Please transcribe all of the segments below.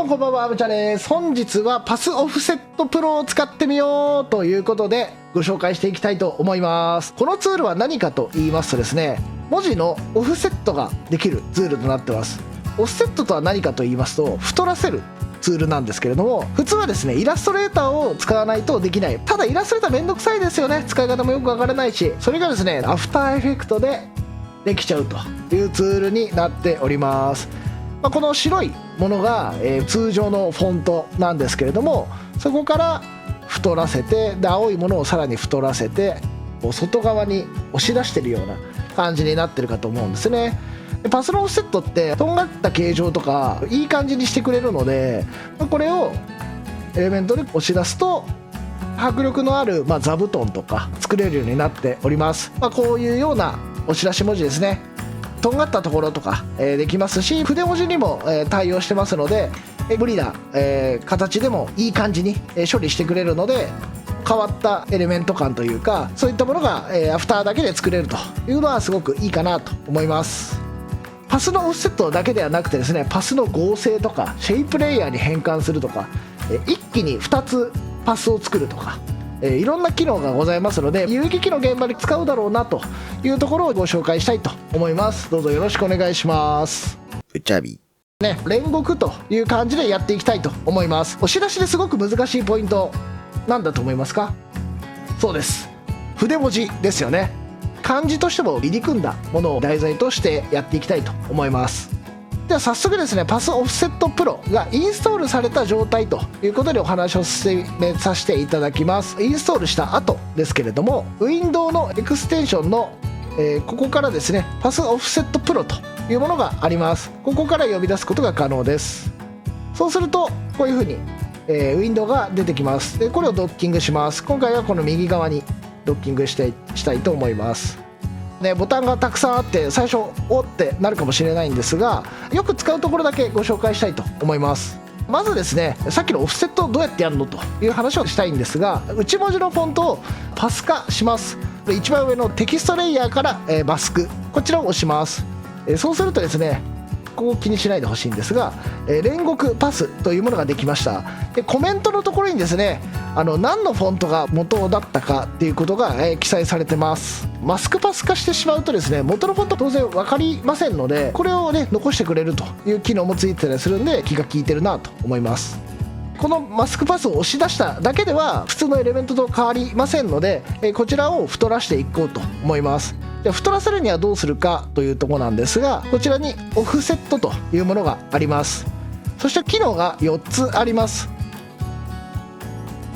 もこんばんは、あぶちゃんです。本日はパスオフセットプロを使ってみようということでご紹介していきたいと思います。このツールは何かと言いますとですね、文字のオフセットができるツールとなってます。オフセットとは何かと言いますと、太らせるツールなんですけれども、普通はですねイラストレーターを使わないとできない。ただイラストレーターめんどくさいですよね。使い方もよくわからないし、それがですねアフターエフェクトでできちゃうというツールになっております。この白いものが、通常のフォントなんですけれども、そこから太らせて、で青いものをさらに太らせて外側に押し出してるような感じになってるかと思うんですね。パスのオフセットってとんがった形状とかいい感じにしてくれるので、これをエレメントで押し出すと迫力のある、座布団とか作れるようになっております。こういうような押し出し文字ですね。とんがったところとか、できますし、筆文字にも、対応してますので、無理な、形でもいい感じに、処理してくれるので、変わったエレメント感というか、そういったものが、アフターだけで作れるというのはすごくいいかなと思います。パスのオフセットだけではなくてですね、パスの合成とかシェイプレイヤーに変換するとか、一気に2つパスを作るとか、いろんな機能がございますので、遊撃の現場で使うだろうなというところをご紹介したいと思います。どうぞよろしくお願いします。うちゃびね、煉獄という感じでやっていきたいと思います。押し出しですごく難しいポイントなんだと思いますか？そうです、筆文字ですよね。漢字としても入り組んだものを題材としてやっていきたいと思います。では早速ですね、パスオフセットプロがインストールされた状態ということでお話を進めさせていただきます。インストールした後ですけれども、ウィンドウのエクステンションの、ここからですねパスオフセットプロというものがあります。ここから呼び出すことが可能です。そうするとこういうふうに、ウィンドウが出てきます。でこれをドッキングします。今回はこの右側にドッキングしたいと思います。ボタンがたくさんあって最初おってなるかもしれないんですが、よく使うところだけご紹介したいと思います。まずですね、さっきのオフセットどうやってやるのという話をしたいんですが、内文字のフォントをパス化します。一番上のテキストレイヤーから、マスク、こちらを押します。そうするとですね、ここ気にしないでほしいんですが、煉獄パスというものができました。でコメントのところにですね、何のフォントが元だったかっていうことが、記載されてます。マスクパス化してしまうとですね、元のフォント当然分かりませんので、これをね残してくれるという機能もついてたりするんで、気が利いてるなと思います。このマスクパスを押し出しただけでは普通のエレメントと変わりませんので、こちらを太らしていこうと思います。で太らせるにはどうするかというところなんですが、こちらにオフセットというものがあります。そして機能が4つあります。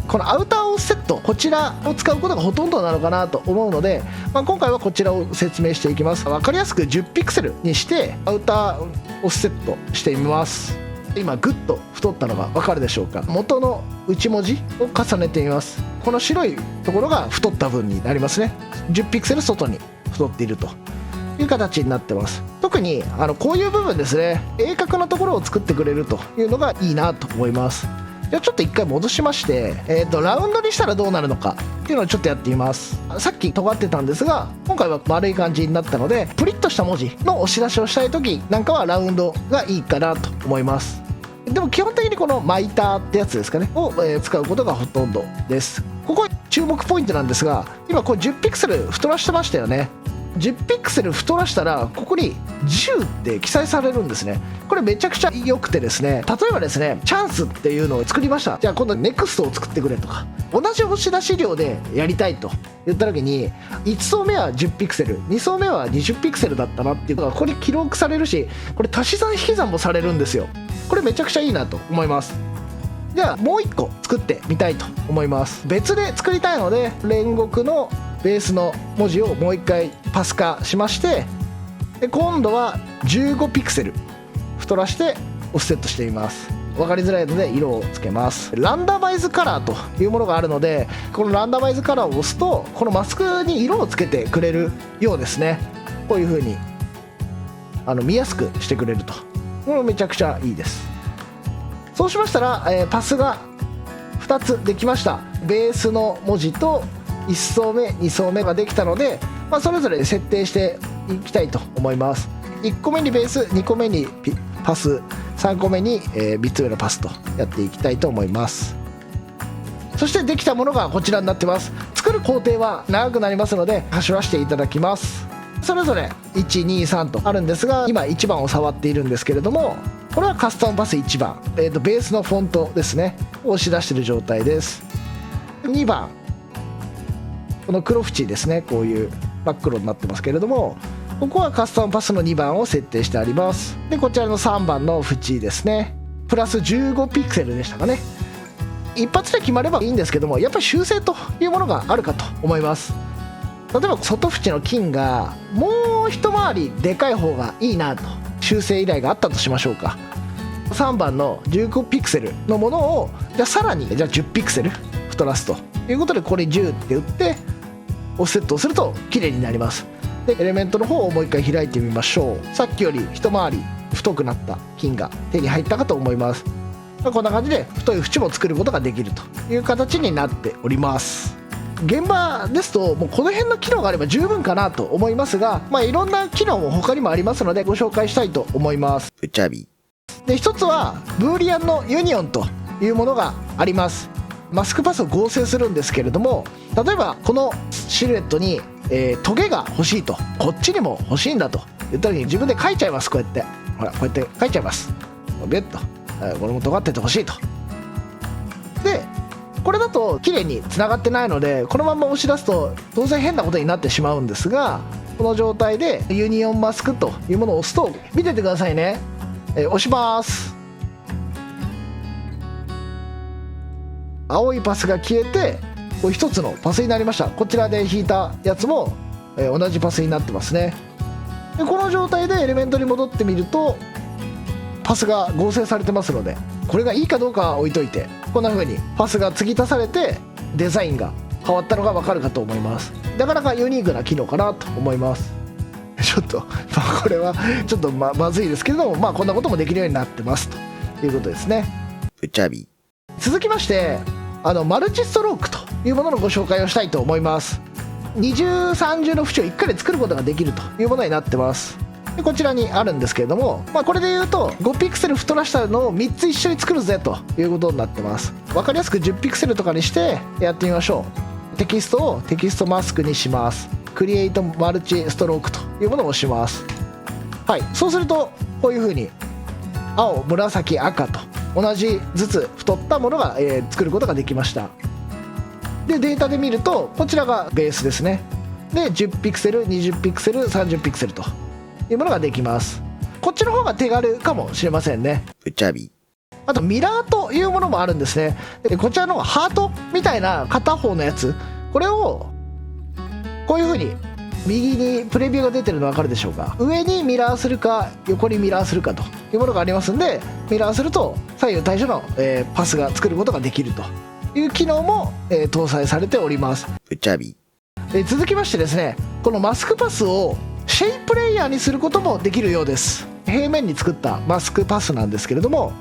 このアウターオフセット、こちらを使うことがほとんどなのかなと思うので、今回はこちらを説明していきます。分かりやすく10ピクセルにしてアウターオフセットしてみます。今グッと太ったのが分かるでしょうか。元の内文字を重ねてみます。この白いところが太った分になりますね。10ピクセル外に太っているという形になってます。特にこういう部分ですね、鋭角なところを作ってくれるというのがいいなと思います。じゃあちょっと一回戻しまして、ラウンドにしたらどうなるのかっていうのをちょっとやってみます。さっき尖ってたんですが、今回は丸い感じになったので、プリッとした文字の押し出しをしたい時なんかはラウンドがいいかなと思います。でも基本的にこのマイターってやつですかねを、使うことがほとんどです。ここ注目ポイントなんですが、今これ10ピクセル太らしてましたよね。10ピクセル太らしたらここに10って記載されるんですね。これめちゃくちゃ良くてですね、例えばですねチャンスっていうのを作りました。じゃあ今度ネクストを作ってくれとか、同じ押し出し量でやりたいと言った時に、1層目は10ピクセル、2層目は20ピクセルだったなっていうのがここに記録されるし、これ足し算引き算もされるんですよ。これめちゃくちゃいいなと思います。じゃあもう1個作ってみたいと思います。別で作りたいので、煉獄のベースの文字をもう1回パス化しまして、で今度は15ピクセル太らしてオフセットしてみます。分かりづらいので色をつけます。ランダマイズカラーというものがあるので、このランダマイズカラーを押すとこのマスクに色をつけてくれるようですね。こういう風に見やすくしてくれると、これめちゃくちゃいいです。そうしましたら、パスが2つできました。ベースの文字と1層目2層目ができたので、それぞれ設定していきたいと思います。1個目にベース、2個目にパス、3個目に、3つ目のパスとやっていきたいと思います。そしてできたものがこちらになってます。作る工程は長くなりますので走らせていただきます。それぞれ123とあるんですが、今1番を触っているんですけれども、これはカスタムパス1番、ベースのフォントですねを押し出している状態です。2番、この黒縁ですね、こういう真っ黒になってますけれども、ここはカスタムパスの2番を設定してあります。でこちらの3番の縁ですね、プラス15ピクセルでしたかね。一発で決まればいいんですけども、やっぱり修正というものがあるかと思います。例えば外縁の金がもう一回りでかい方がいいなと修正依頼があったとしましょうか。3番の15ピクセルのものをじゃあさらに10ピクセル太らすということで、これ10って打ってオフセットをすると綺麗になります。でエレメントの方をもう一回開いてみましょう。さっきより一回り太くなった金が手に入ったかと思います。こんな感じで太い縁も作ることができるという形になっております。現場ですともうこの辺の機能があれば十分かなと思いますが、いろんな機能も他にもありますのでご紹介したいと思います。で一つはブーリアンのユニオンというものがあります。マスクパスを合成するんですけれども、例えばこのシルエットに、トゲが欲しいと、こっちにも欲しいんだと言った時に自分で描いちゃいます。こうやってほらこうやって描いちゃいます。ビュッとこれも尖っててほしいと。でこれだと綺麗につながってないのでこのまま押し出すと当然変なことになってしまうんですが、この状態でユニオンマスクというものを押すと、見ててくださいね、押します。青いパスが消えてこれ一つのパスになりました。こちらで引いたやつも、同じパスになってますね。でこの状態でエレメントに戻ってみるとパスが合成されてますので、これがいいかどうかは置いといて、こんな風にパスが継ぎ足されてデザインが変わったのが分かるかと思います。なかなかユニークな機能かなと思います。ちょっと、これはちょっと まずいですけれども、こんなこともできるようになってますということですね。続きましてマルチストロークというもののご紹介をしたいと思います。二重三重の縁を1回で作ることができるというものになってます。でこちらにあるんですけれども、これでいうと5ピクセル太らしたのを3つ一緒に作るぜということになってます。分かりやすく10ピクセルとかにしてやってみましょう。テキストをテキストマスクにします。クリエイトマルチストロークというものを押します。はい、そうするとこういう風に青紫赤と同じずつ太ったものが、作ることができました。でデータで見るとこちらがベースですね。で10ピクセル20ピクセル30ピクセルというものができます。こっちの方が手軽かもしれませんね。あとミラーというものもあるんですね。でこちらのハートみたいな片方のやつ、これをこういう風に右にプレビューが出てるの分かるでしょうか。上にミラーするか横にミラーするかというものがありますんで、ミラーすると左右対称の、パスが作ることができるという機能も、搭載されております。続きましてですね、このマスクパスをシェイプレイヤーにすることもできるようです。平面に作ったマスクパスなんですけれども、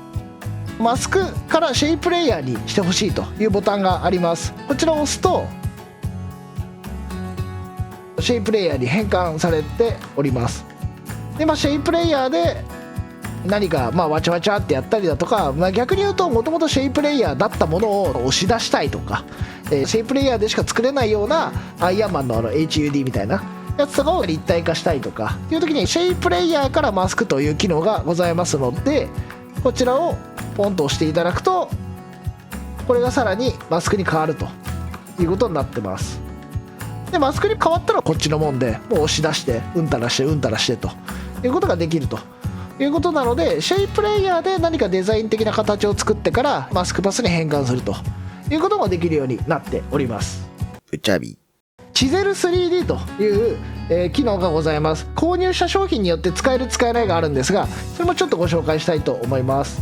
マスクからシェイプレイヤーにしてほしいというボタンがあります。こちらを押すとシェイプレイヤーに変換されております。で、シェイプレイヤーで何かわちゃわちゃってやったりだとか、逆に言うともともとシェイプレイヤーだったものを押し出したいとか、シェイプレイヤーでしか作れないようなアイアンマンのHUD みたいなやつとかを立体化したいとかっていう時にシェイプレイヤーからマスクという機能がございますので、こちらをポンと押していただくとこれがさらにマスクに変わるということになってます。でマスクに変わったらこっちのもんでもう押し出してうんたらしてうんたらしてということができるということなので、シェイプレイヤーで何かデザイン的な形を作ってからマスクパスに変換するということもできるようになっております。チゼル 3D という、機能がございます。購入した商品によって使える使えないがあるんですが、それもちょっとご紹介したいと思います。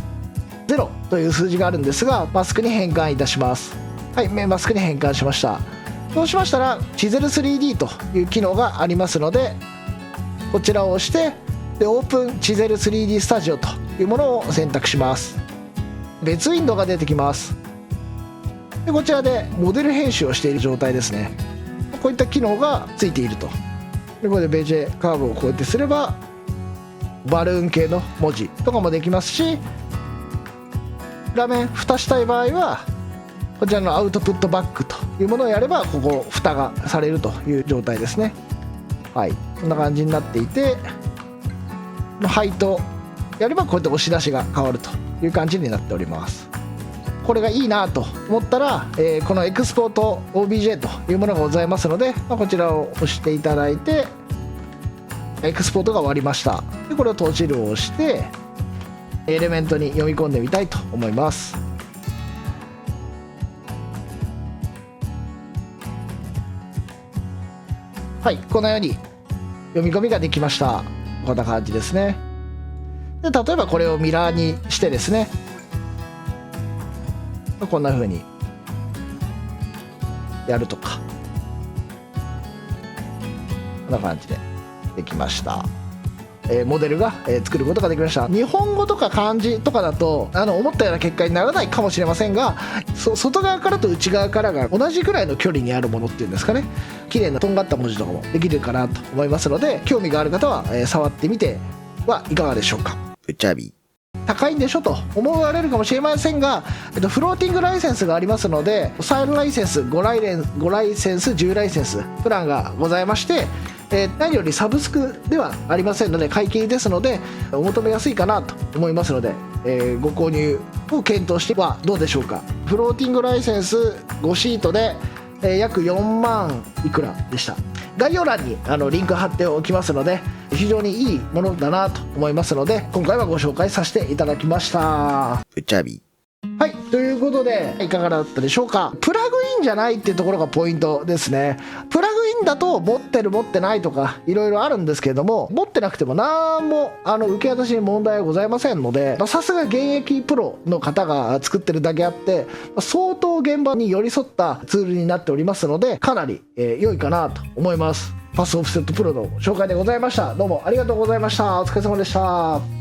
0という数字があるんですが、マスクに変換いたします。はい、マスクに変換しました。そうしましたらチゼル 3D という機能がありますので、こちらを押してでオープンチゼル 3D スタジオというものを選択します。別ウィンドウが出てきます。でこちらでモデル編集をしている状態ですね。こういった機能がついていると。でこれでベジェカーブをこうやってすればバルーン系の文字とかもできますし、裏面蓋したい場合はこちらのアウトプットバックというものをやれば、ここ蓋がされるという状態ですね。はい、こんな感じになっていて、配当やればこうやって押し出しが変わるという感じになっております。これがいいなと思ったら、このエクスポート OBJ というものがございますので、こちらを押していただいて、エクスポートが終わりました。でこれを閉じるを押してエレメントに読み込んでみたいと思います。はい、このように読み込みができました。こんな感じですね。で例えばこれをミラーにしてですね、こんな風にやるとか、こんな感じでできました。モデルが、作ることができました。日本語とか漢字とかだと思ったような結果にならないかもしれませんが、外側からと内側からが同じくらいの距離にあるものっていうんですかね、綺麗なとんがった文字とかもできるかなと思いますので、興味がある方は、触ってみてはいかがでしょうか。うちゃび高いんでしょと思われるかもしれませんが、フローティングライセンスがありますので、サイドライセンス5ライセンス10ライセンスプランがございまして、何よりサブスクではありませんので、買い切りですのでお求めやすいかなと思いますので、ご購入を検討してはどうでしょうか。フローティングライセンス5シートで、約4万いくらでした。概要欄にリンク貼っておきますので、非常にいいものだなと思いますので、今回はご紹介させていただきました。うちゃびはい、ということでいかがだったでしょうか。プラグインじゃないっていうところがポイントですね。プラグインだと持ってる持ってないとかいろいろあるんですけれども、持ってなくても何も受け渡しに問題はございませんので、さすが現役プロの方が作ってるだけあって、相当現場に寄り添ったツールになっておりますので、かなり、良いかなと思います。パスオフセットプロの紹介でございました。どうもありがとうございました。お疲れ様でした。